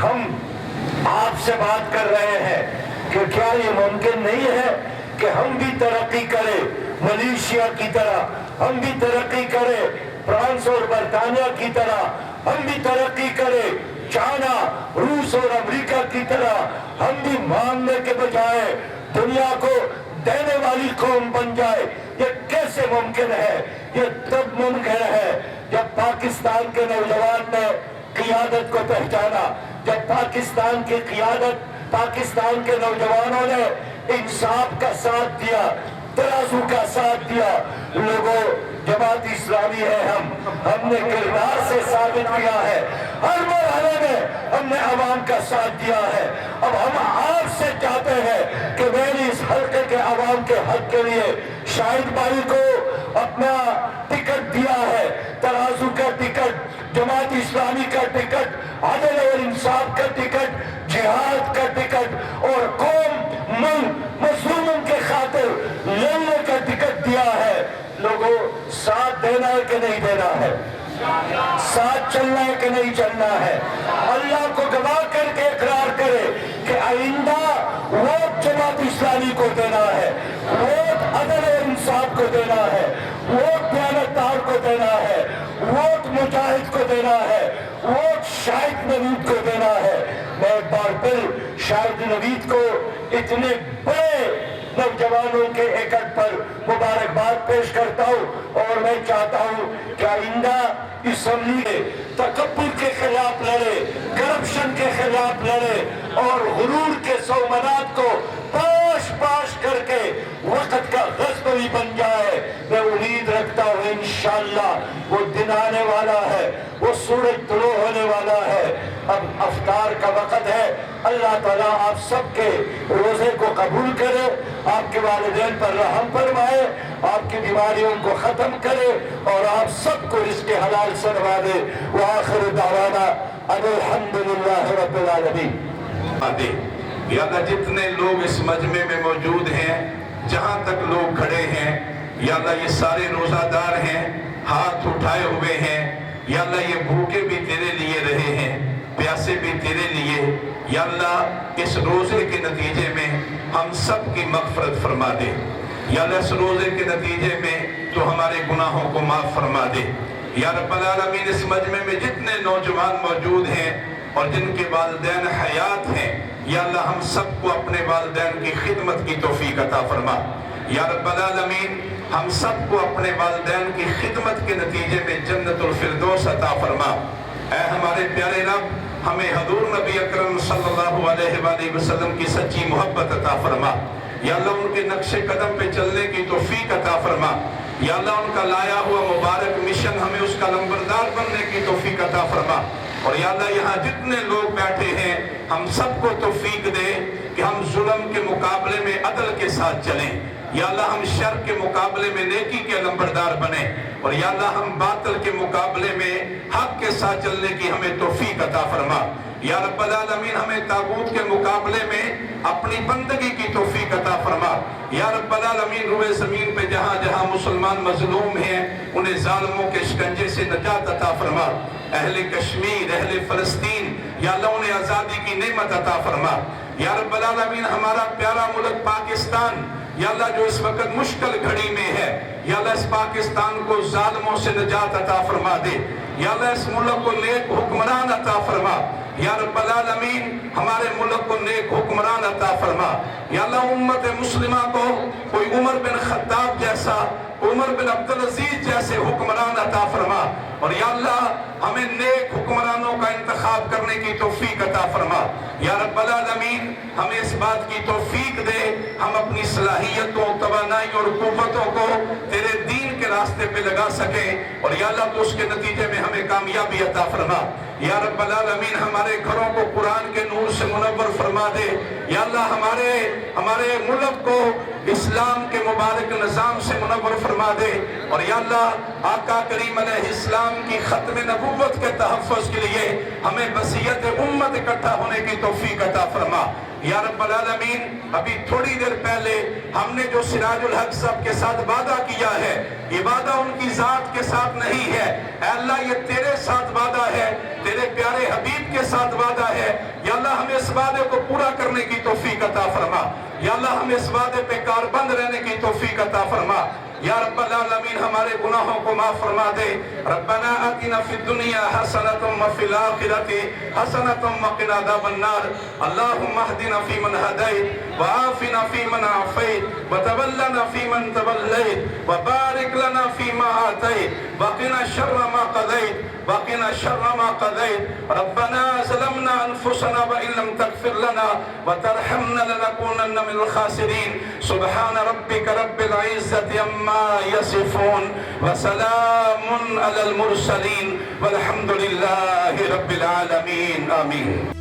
ہم آپ سے بات کر رہے ہیں کہ کیا یہ ممکن نہیں ہے کہ ہم بھی ترقی کریں ملیشیا کی طرح، ہم بھی ترقی کریں فرانس اور برطانیہ کی طرح، ہم بھی ترقی کریں چائنا، روس اور امریکہ کی طرح، ہم بھی مانگنے کے بجائے دنیا کو دینے والی قوم بن جائے؟ یہ کیسے ممکن ہے؟ یہ تب ممکن ہے جب پاکستان کے نوجوان نے قیادت کو پہچانا، جب پاکستان کی قیادت، پاکستان کے نوجوانوں نے انصاف کا ساتھ دیا، ترازو کا ساتھ دیا۔ لوگوں، جماعت اسلامی ہے، ہم نے کردار سے ثابت کیا ہے، ہر مرحلے میں ہم نے عوام کا ساتھ دیا ہے۔ اب ہم آپ سے چاہتے ہیں کہ میری اس حلقے کے عوام کے حق کے لیے شاہد بھائی کو اپنا ٹکٹ دیا ہے، ترازو کا ٹکٹ، جماعت اسلامی کا ٹکٹ، عدل اور انصاف کا ٹکٹ، جہاد کا ٹکٹ اور قوم مظلوموں کے خاطر لڑنے کا ٹکٹ دیا ہے۔ لوگوں، ساتھ دینا ہے کہ نہیں دینا ہے؟ ساتھ چلنا ہے کہ نہیں چلنا ہے؟ اللہ کو گواہ کر کے اقرار کرے کہ آئندہ ووٹ جماعت اسلامی کو دینا ہے، ووٹ عدل اور انصاف کو دینا ہے، ووٹ دیانتدار کو دینا ہے، ووٹ مجاہد کو دینا ہے، ووٹ شاہد نوید کو دینا ہے۔ میں ایک بار پھر شاہد نوید کو اتنے بڑے نوجوانوں کے ایکٹ پر مبارکباد پیش کرتا ہوں، اور میں چاہتا ہوں کہ آئندہ اسمبلی میں تکبر کے خلاف لڑے، کرپشن کے خلاف لڑے اور غرور کے سومنات کو پاش پاش کر کے وقت کا غصب بھی بن جائے۔ میں امید رکھتا ہوں انشاءاللہ وہ دن آنے والا ہے، وہ سورج طلوع ہونے والا ہے۔ اب افطار کا وقت ہے۔ اللہ تعالیٰ آپ سب کے روزے کو قبول کرے، آپ کے والدین پر رحم فرمائے، آپ کی بیماریوں کو ختم کرے اور آپ سب کو رزق حلال سے نوازے۔ وآخر دعوانا ان الحمدللہ رب العالمین۔ یا اللہ جتنے لوگ اس مجمع میں موجود ہیں، جہاں تک لوگ کھڑے ہیں، یا اللہ یہ سارے روزہ دار ہیں، ہاتھ اٹھائے ہوئے ہیں، یا اللہ یہ بھوکے بھی تیرے لیے رہے ہیں، پیاسے بھی تیرے لیے۔ یا اللہ اس روزے کے نتیجے میں ہم سب کی مغفرت فرما دے۔ یا اللہ اس روزے کے نتیجے میں تو ہمارے گناہوں کو معاف فرما دے۔ یا رب العالمین اس مجمع میں جتنے نوجوان موجود ہیں اور جن کے والدین حیات ہیں، یا اللہ ہم سب کو اپنے والدین کی خدمت کی توفیق عطا فرما۔ یا رب العالمین ہم سب کو اپنے والدین کی خدمت کے نتیجے میں جنت الفردوس عطا فرما۔ اے ہمارے پیارے رب، ہمیں حضور نبی اکرم صلی اللہ علیہ وآلہ وسلم کی سچی محبت عطا فرما۔ یا اللہ ان کے نقش قدم پہ چلنے کی توفیق عطا فرما۔ یا اللہ ان کا لایا ہوا مبارک مشن ہمیں اس کا نمبردار بننے کی توفیق عطا فرما۔ اور یا اللہ یہاں جتنے لوگ بیٹھے ہیں ہم سب کو توفیق دے کہ ہم ظلم کے مقابلے میں عدل کے ساتھ چلیں۔ یا اللہ ہم شر کے مقابلے میں نیکی کے نمبردار بنیں، اور یا اللہ ہم باطل کے مقابلے میں حق کے ساتھ چلنے کی ہمیں توفیق عطا فرما۔ یا رب العالمین ہمیں طاغوت کے مقابلے میں اپنی بندگی کی توفیق عطا فرما۔ یا رب العالمین روئے زمین پہ جہاں جہاں مسلمان مظلوم ہیں انہیں ظالموں کے شکنجے سے نجات عطا فرما۔ اہل کشمیر، اہل فلسطین، یا اللہ انہیں آزادی کی نعمت عطا فرما۔ یا رب العالمین ہمارا پیارا ملک پاکستان، یا اللہ جو اس وقت مشکل گھڑی میں ہے، یا اللہ اس پاکستان کو ظالموں سے نجات عطا فرما دے۔ یا اللہ اس ملک کو نیک حکمران عطا فرما۔ یا رب العالمین ہمارے ملک کو نیک حکمران عطا فرما۔ یا اللہ امت مسلمہ کو کوئی عمر بن خطاب جیسا، عمر بن عبدالعزیز جیسے حکمران عطا فرما۔ اور یا اللہ ہمیں نیک حکمرانوں کا انتخاب کرنے کی توفیق عطا فرما۔ یا رب العالمین ہمیں اس بات کی توفیق دے ہم اپنی صلاحیتوں، توانائی اور قوتوں کو تیرے دین کے راستے پہ لگا سکیں، اور یا اللہ تو اس کے نتیجے میں ہمیں کامیابی عطا فرما۔ یا رب العالمین ہمارے گھروں کو قرآن کے نور سے منور فرما دے۔ یا اللہ ہمارے ملک کو اسلام کے مبارک نظام سے منور فرما دے، اور یا اللہ آقا کریم علیہ السلام کی ختم نبوت کے تحفظ کے لیے ہمیں وصیت امت اکٹھا ہونے کی توفیق عطا فرما۔ یا رب العالمین ابھی تھوڑی دیر پہلے ہم نے جو سراج الحق صاحب کے ساتھ وعدہ کیا ہے، یہ وعدہ ان کی ذات کے ساتھ نہیں ہے، اے اللہ یہ تیرے ساتھ وعدہ ہے، تیرے پیارے حبیب کے ساتھ وعدہ ہے ہے یا اللہ ہمیں اس وعدے کو پورا کرنے کی توفیق عطا فرما یا اللہ ہمیں اس وعدے پہ کاربند رہنے کی توفیق عطا فرما یا رب العالمین ہمارے گناہوں کو معاف فرما دے ربنا آتنا فی الدنیا حسنۃ وفی الآخرۃ حسنۃ وقنا عذاب النار اللهم اهدنا فیمن ہدیت وعافنا فیمن عافیت وتولنا فیمن تولیت وبارک لنا فیما آتیت وقنا شر ما قضیت وقنا شر ما قضیت ربنا ظلمنا انفسنا وان لم تغفر لنا وترحمنا لنكونن من الخاسرین سبحان ربک رب العزة عما يصفون وسلام على المرسلين والحمد لله رب العالمين آمين